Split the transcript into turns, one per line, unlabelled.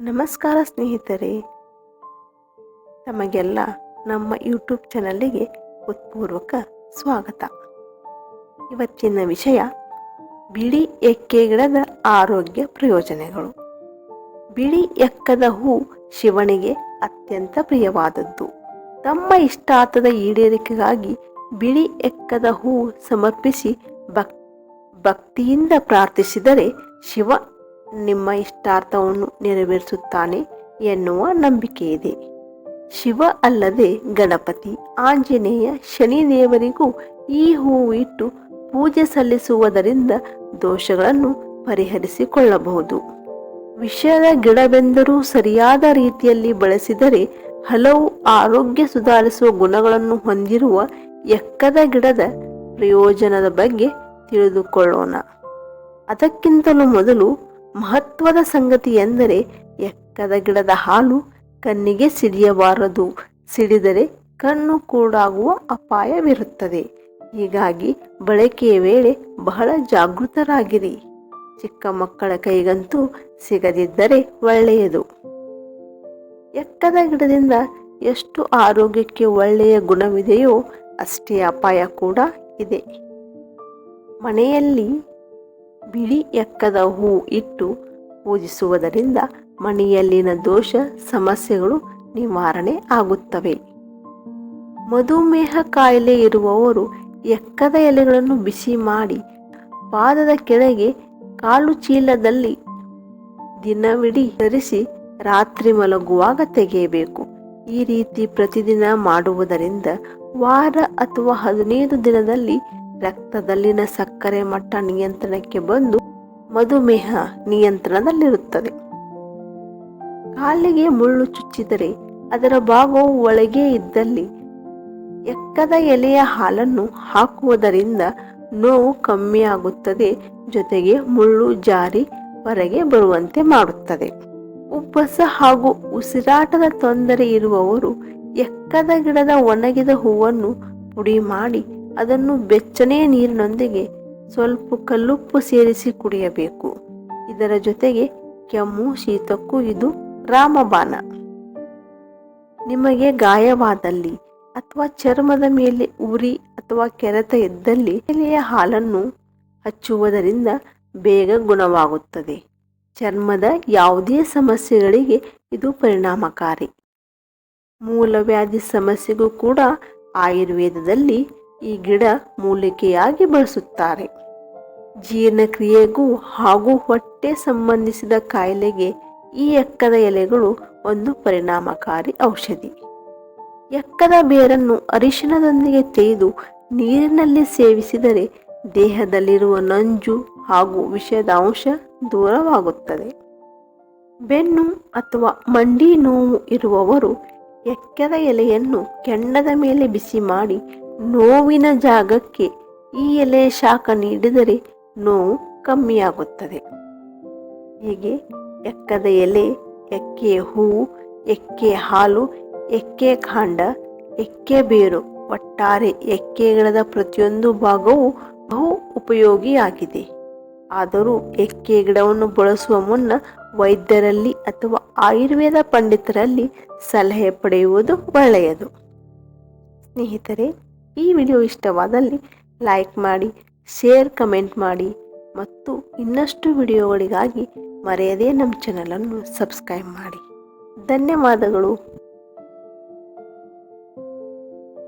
ನಮಸ್ಕಾರ ಸ್ನೇಹಿತರೆ, ತಮಗೆಲ್ಲ ನಮ್ಮ ಯೂಟ್ಯೂಬ್ ಚಾನಲ್ಗೆ ಹೃತ್ಪೂರ್ವಕ ಸ್ವಾಗತ. ಇವತ್ತಿನ ವಿಷಯ ಬಿಳಿ ಎಕ್ಕೆ ಗಿಡದ ಆರೋಗ್ಯ ಪ್ರಯೋಜನಗಳು. ಬಿಳಿ ಎಕ್ಕದ ಹೂ ಶಿವನಿಗೆ ಅತ್ಯಂತ ಪ್ರಿಯವಾದದ್ದು. ತಮ್ಮ ಇಷ್ಟಾರ್ಥದ ಈಡೇರಿಕೆಗಾಗಿ ಬಿಳಿ ಎಕ್ಕದ ಹೂ ಸಮರ್ಪಿಸಿ ಭಕ್ತಿಯಿಂದ ಪ್ರಾರ್ಥಿಸಿದರೆ ಶಿವ ನಿಮ್ಮ ಇಷ್ಟಾರ್ಥವನ್ನು ನೆರವೇರಿಸುತ್ತಾನೆ ಎನ್ನುವ ನಂಬಿಕೆ ಇದೆ. ಶಿವ ಅಲ್ಲದೆ ಗಣಪತಿ, ಆಂಜನೇಯ, ಶನಿದೇವರಿಗೂ ಈ ಹೂವು ಇಟ್ಟು ಪೂಜೆ ಸಲ್ಲಿಸುವುದರಿಂದ ದೋಷಗಳನ್ನು ಪರಿಹರಿಸಿಕೊಳ್ಳಬಹುದು. ವಿಷದ ಗಿಡವೆಂದರೂ ಸರಿಯಾದ ರೀತಿಯಲ್ಲಿ ಬಳಸಿದರೆ ಹಲವು ಆರೋಗ್ಯ ಸುಧಾರಿಸುವ ಗುಣಗಳನ್ನು ಹೊಂದಿರುವ ಎಕ್ಕದ ಗಿಡದ ಪ್ರಯೋಜನದ ಬಗ್ಗೆ ತಿಳಿದುಕೊಳ್ಳೋಣ. ಅದಕ್ಕಿಂತಲೂ ಮೊದಲು ಮಹತ್ವದ ಸಂಗತಿ ಎಂದರೆ ಎಕ್ಕದ ಗಿಡದ ಹಾಲು ಕಣ್ಣಿಗೆ ಸಿಡಿಯಬಾರದು. ಸಿಡಿದರೆ ಕಣ್ಣು ಕೂಡಾಗುವ ಅಪಾಯವಿರುತ್ತದೆ. ಹೀಗಾಗಿ ಬಳಕೆಯ ವೇಳೆ ಬಹಳ ಜಾಗೃತರಾಗಿರಿ. ಚಿಕ್ಕ ಮಕ್ಕಳ ಕೈಗಂತೂ ಸಿಗದಿದ್ದರೆ ಒಳ್ಳೆಯದು. ಎಕ್ಕದ ಗಿಡದಿಂದ ಎಷ್ಟು ಆರೋಗ್ಯಕ್ಕೆ ಒಳ್ಳೆಯ ಗುಣವಿದೆಯೋ ಅಷ್ಟೇ ಅಪಾಯ ಕೂಡ ಇದೆ. ಮನೆಯಲ್ಲಿ ಬಿಳಿ ಎಕ್ಕದ ಹೂ ಇಟ್ಟು ಪೂಜಿಸುವುದರಿಂದ ಮನೆಯಲ್ಲಿನ ದೋಷ ಸಮಸ್ಯೆಗಳು ನಿವಾರಣೆ ಆಗುತ್ತವೆ. ಮಧುಮೇಹ ಕಾಯಿಲೆ ಇರುವವರು ಎಕ್ಕದ ಎಲೆಗಳನ್ನು ಬಿಸಿ ಮಾಡಿ ಪಾದದ ಕೆಳಗೆ ಕಾಲು ಚೀಲದಲ್ಲಿ ದಿನವಿಡೀ ಧರಿಸಿ ರಾತ್ರಿ ಮಲಗುವಾಗ ತೆಗೆಯಬೇಕು. ಈ ರೀತಿ ಪ್ರತಿದಿನ ಮಾಡುವುದರಿಂದ ವಾರ ಅಥವಾ 15 ದಿನದಲ್ಲಿ ರಕ್ತದಲ್ಲಿನ ಸಕ್ಕರೆ ಮಟ್ಟ ನಿಯಂತ್ರಣಕ್ಕೆ ಬಂದು ಮಧುಮೇಹ ನಿಯಂತ್ರಣದಲ್ಲಿರುತ್ತದೆ. ಕಾಲಿಗೆ ಮುಳ್ಳು ಚುಚ್ಚಿದರೆ ಅದರ ಭಾಗವು ಒಳಗೆ ಇದ್ದಲ್ಲಿ ಎಕ್ಕದ ಎಲೆಯ ಹಾಲನ್ನು ಹಾಕುವುದರಿಂದ ನೋವು ಕಮ್ಮಿಯಾಗುತ್ತದೆ. ಜೊತೆಗೆ ಮುಳ್ಳು ಜಾರಿ ಹೊರಗೆ ಬರುವಂತೆ ಮಾಡುತ್ತದೆ. ಉಬ್ಬಸ ಹಾಗೂ ಉಸಿರಾಟದ ತೊಂದರೆ ಇರುವವರು ಎಕ್ಕದ ಗಿಡದ ಒಣಗಿದ ಹೂವನ್ನು ಪುಡಿ ಮಾಡಿ ಅದನ್ನು ಬೆಚ್ಚನೆಯ ನೀರಿನೊಂದಿಗೆ ಸ್ವಲ್ಪ ಕಲ್ಲುಪ್ಪು ಸೇರಿಸಿ ಕುಡಿಯಬೇಕು. ಇದರ ಜೊತೆಗೆ ಕೆಮ್ಮು ಶೀತಕ್ಕೂ ಇದು ರಾಮಬಾಣ. ನಿಮಗೆ ಗಾಯವಾದಲ್ಲಿ ಅಥವಾ ಚರ್ಮದ ಮೇಲೆ ಉರಿ ಅಥವಾ ಕೆರೆತ ಇದ್ದಲ್ಲಿ ಎಲೆಯ ಹಾಲನ್ನು ಹಚ್ಚುವುದರಿಂದ ಬೇಗ ಗುಣವಾಗುತ್ತದೆ. ಚರ್ಮದ ಯಾವುದೇ ಸಮಸ್ಯೆಗಳಿಗೆ ಇದು ಪರಿಣಾಮಕಾರಿ. ಮೂಲವ್ಯಾಧಿ ಸಮಸ್ಯೆಗೂ ಕೂಡ ಆಯುರ್ವೇದದಲ್ಲಿ ಈ ಗಿಡ ಮೂಲಿಕೆಯಾಗಿ ಬಳಸುತ್ತಾರೆ. ಜೀರ್ಣಕ್ರಿಯೆಗೂ ಹಾಗೂ ಹೊಟ್ಟೆ ಸಂಬಂಧಿಸಿದ ಕಾಯಿಲೆಗೆ ಈ ಎಕ್ಕದ ಎಲೆಗಳು ಒಂದು ಪರಿಣಾಮಕಾರಿ ಔಷಧಿ. ಎಕ್ಕದ ಬೇರನ್ನು ಅರಿಶಿಣದೊಂದಿಗೆ ತೆಗೆದು ನೀರಿನಲ್ಲಿ ಸೇವಿಸಿದರೆ ದೇಹದಲ್ಲಿರುವ ನಂಜು ಹಾಗೂ ವಿಷದ ಅಂಶ ದೂರವಾಗುತ್ತದೆ. ಬೆನ್ನು ಅಥವಾ ಮಂಡಿ ನೋವು ಇರುವವರು ಎಕ್ಕದ ಎಲೆಯನ್ನು ಕೆಂಡದ ಮೇಲೆ ಬಿಸಿ ಮಾಡಿ ನೋವಿನ ಜಾಗಕ್ಕೆ ಈ ಎಲೆ ಶಾಖ ನೀಡಿದರೆ ನೋವು ಕಮ್ಮಿಯಾಗುತ್ತದೆ. ಹೀಗೆ ಎಕ್ಕದ ಎಲೆ, ಎಕ್ಕೆ ಹೂವು, ಎಕ್ಕೆ ಹಾಲು, ಎಕ್ಕೆ ಕಾಂಡ, ಎಕ್ಕೆ ಬೇರು, ಒಟ್ಟಾರೆ ಎಕ್ಕೆ ಗಿಡದ ಪ್ರತಿಯೊಂದು ಭಾಗವೂ ಬಹು ಉಪಯೋಗಿಯಾಗಿದೆ. ಆದರೂ ಎಕ್ಕೆ ಗಿಡವನ್ನು ಬಳಸುವ ಮುನ್ನ ವೈದ್ಯರಲ್ಲಿ ಅಥವಾ ಆಯುರ್ವೇದ ಪಂಡಿತರಲ್ಲಿ ಸಲಹೆ ಪಡೆಯುವುದು ಒಳ್ಳೆಯದು. ಸ್ನೇಹಿತರೆ, ಈ ವಿಡಿಯೋ ಇಷ್ಟವಾದಲ್ಲಿ ಲೈಕ್ ಮಾಡಿ, ಶೇರ್, ಕಮೆಂಟ್ ಮಾಡಿ ಮತ್ತು ಇನ್ನಷ್ಟು ವಿಡಿಯೋಗಳಿಗಾಗಿ ಮರೆಯದೇ ನಮ್ಮ ಚಾನಲನ್ನು ಸಬ್ಸ್ಕ್ರೈಬ್ ಮಾಡಿ. ಧನ್ಯವಾದಗಳು.